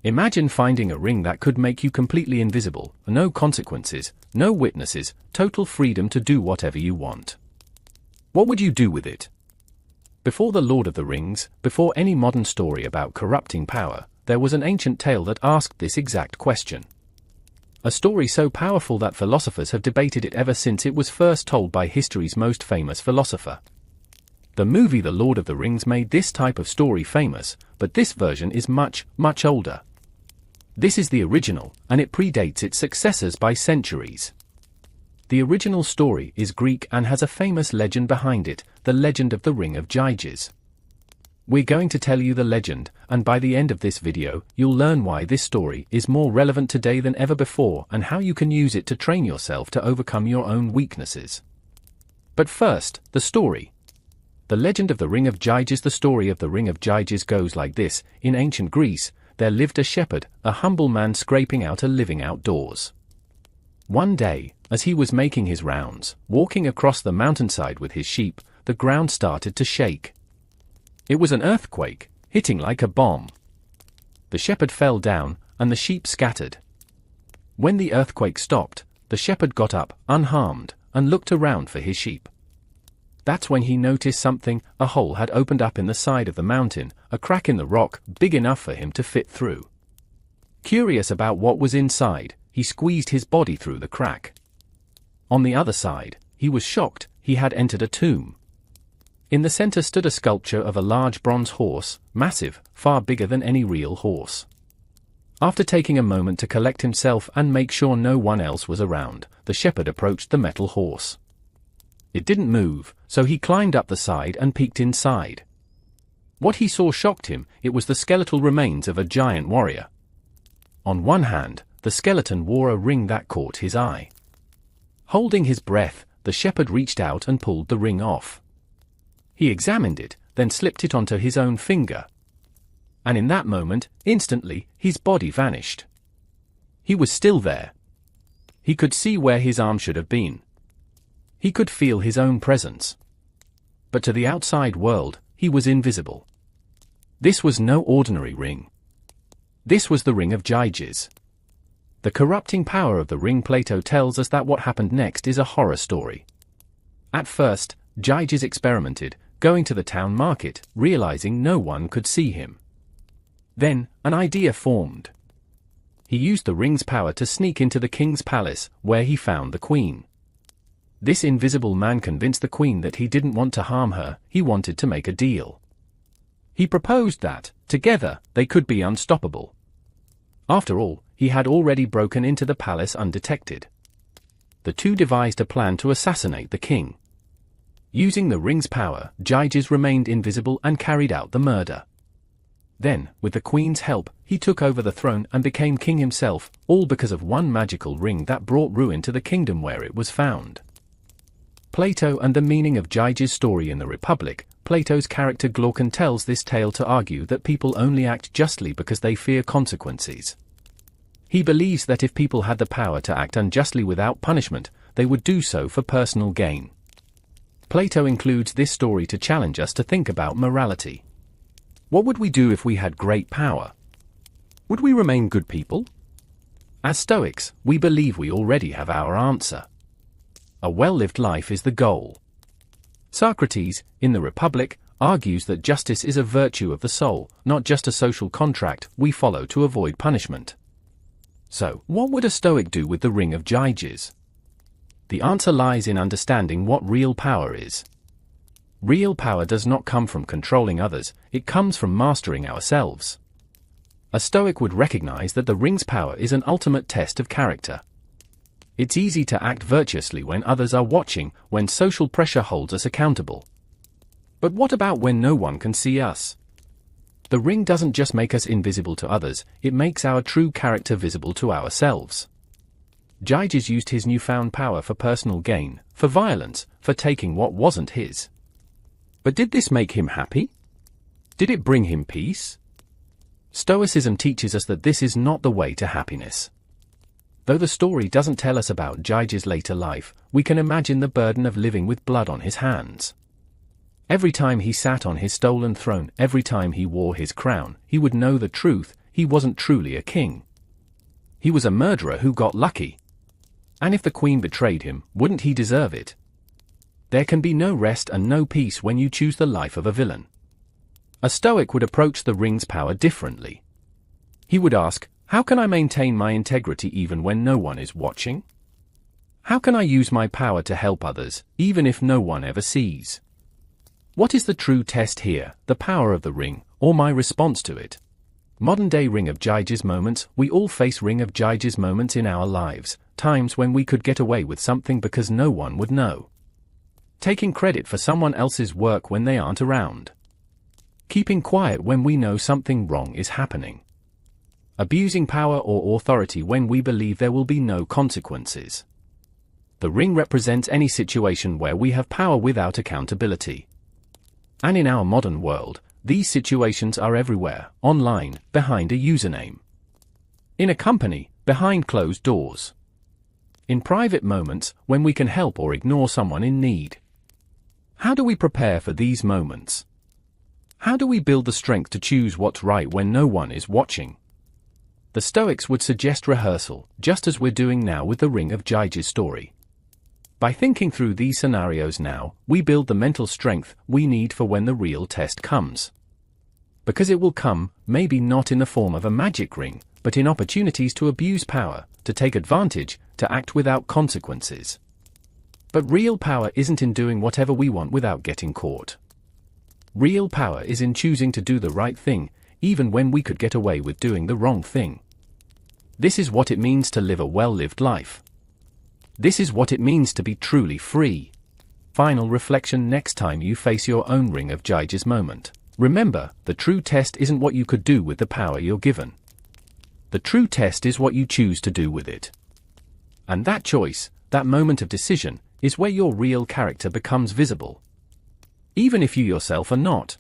Imagine finding a ring that could make you completely invisible, no consequences, no witnesses, total freedom to do whatever you want. What would you do with it? Before The Lord of the Rings, before any modern story about corrupting power, there was an ancient tale that asked this exact question. A story so powerful that philosophers have debated it ever since it was first told by history's most famous philosopher. The movie The Lord of the Rings made this type of story famous, but this version is much, much older. This is the original, and it predates its successors by centuries. The original story is Greek and has a famous legend behind it, the legend of the Ring of Gyges. We're going to tell you the legend, and by the end of this video, you'll learn why this story is more relevant today than ever before and how you can use it to train yourself to overcome your own weaknesses. But first, the story. The legend of the Ring of Gyges. The story of the Ring of Gyges goes like this. In ancient Greece, there lived a shepherd, a humble man scraping out a living outdoors. One day, as he was making his rounds, walking across the mountainside with his sheep, the ground started to shake. It was an earthquake, hitting like a bomb. The shepherd fell down, and the sheep scattered. When the earthquake stopped, the shepherd got up, unharmed, and looked around for his sheep. That's when he noticed something. A hole had opened up in the side of the mountain, a crack in the rock, big enough for him to fit through. Curious about what was inside, he squeezed his body through the crack. On the other side, he was shocked. He had entered a tomb. In the center stood a sculpture of a large bronze horse, massive, far bigger than any real horse. After taking a moment to collect himself and make sure no one else was around, the shepherd approached the metal horse. It didn't move, so he climbed up the side and peeked inside. What he saw shocked him. It was the skeletal remains of a giant warrior. On one hand, the skeleton wore a ring that caught his eye. Holding his breath, the shepherd reached out and pulled the ring off. He examined it, then slipped it onto his own finger. And in that moment, instantly, his body vanished. He was still there. He could see where his arm should have been. He could feel his own presence. But to the outside world, he was invisible. This was no ordinary ring. This was the Ring of Gyges. The corrupting power of the ring. Plato tells us that what happened next is a horror story. At first, Gyges experimented, going to the town market, realizing no one could see him. Then, an idea formed. He used the ring's power to sneak into the king's palace, where he found the queen. This invisible man convinced the queen that he didn't want to harm her. He wanted to make a deal. He proposed that, together, they could be unstoppable. After all, he had already broken into the palace undetected. The two devised a plan to assassinate the king. Using the ring's power, Gyges remained invisible and carried out the murder. Then, with the queen's help, he took over the throne and became king himself, all because of one magical ring that brought ruin to the kingdom where it was found. Plato and the meaning of Gyges' story. In the Republic, Plato's character Glaucon tells this tale to argue that people only act justly because they fear consequences. He believes that if people had the power to act unjustly without punishment, they would do so for personal gain. Plato includes this story to challenge us to think about morality. What would we do if we had great power? Would we remain good people? As Stoics, we believe we already have our answer. A well-lived life is the goal. Socrates, in the Republic, argues that justice is a virtue of the soul, not just a social contract we follow to avoid punishment. So, what would a Stoic do with the Ring of Gyges? The answer lies in understanding what real power is. Real power does not come from controlling others, it comes from mastering ourselves. A Stoic would recognize that the ring's power is an ultimate test of character. It's easy to act virtuously when others are watching, when social pressure holds us accountable. But what about when no one can see us? The ring doesn't just make us invisible to others, it makes our true character visible to ourselves. Gyges used his newfound power for personal gain, for violence, for taking what wasn't his. But did this make him happy? Did it bring him peace? Stoicism teaches us that this is not the way to happiness. Though the story doesn't tell us about Gyges' later life, we can imagine the burden of living with blood on his hands. Every time he sat on his stolen throne, every time he wore his crown, he would know the truth. he wasn't truly a king. He was a murderer who got lucky. And if the queen betrayed him, wouldn't he deserve it? There can be no rest and no peace when you choose the life of a villain. A Stoic would approach the ring's power differently. He would ask, how can I maintain my integrity even when no one is watching? How can I use my power to help others, even if no one ever sees? What is the true test here, the power of the ring, or my response to it? Modern-day Ring of Gyges moments. We all face Ring of Gyges moments in our lives, times when we could get away with something because no one would know. Taking credit for someone else's work when they aren't around. Keeping quiet when we know something wrong is happening. Abusing power or authority when we believe there will be no consequences. The ring represents any situation where we have power without accountability. And in our modern world, these situations are everywhere, online, behind a username. In a company, behind closed doors. In private moments, when we can help or ignore someone in need. How do we prepare for these moments? How do we build the strength to choose what's right when no one is watching? The Stoics would suggest rehearsal, just as we're doing now with the Ring of Gyges story. By thinking through these scenarios now, we build the mental strength we need for when the real test comes. Because it will come, maybe not in the form of a magic ring, but in opportunities to abuse power, to take advantage, to act without consequences. But real power isn't in doing whatever we want without getting caught. Real power is in choosing to do the right thing, even when we could get away with doing the wrong thing. This is what it means to live a well-lived life. This is what it means to be truly free. Final reflection: next time you face your own Ring of Gyges moment, remember, the true test isn't what you could do with the power you're given. The true test is what you choose to do with it. And that choice, that moment of decision, is where your real character becomes visible. Even if you yourself are not.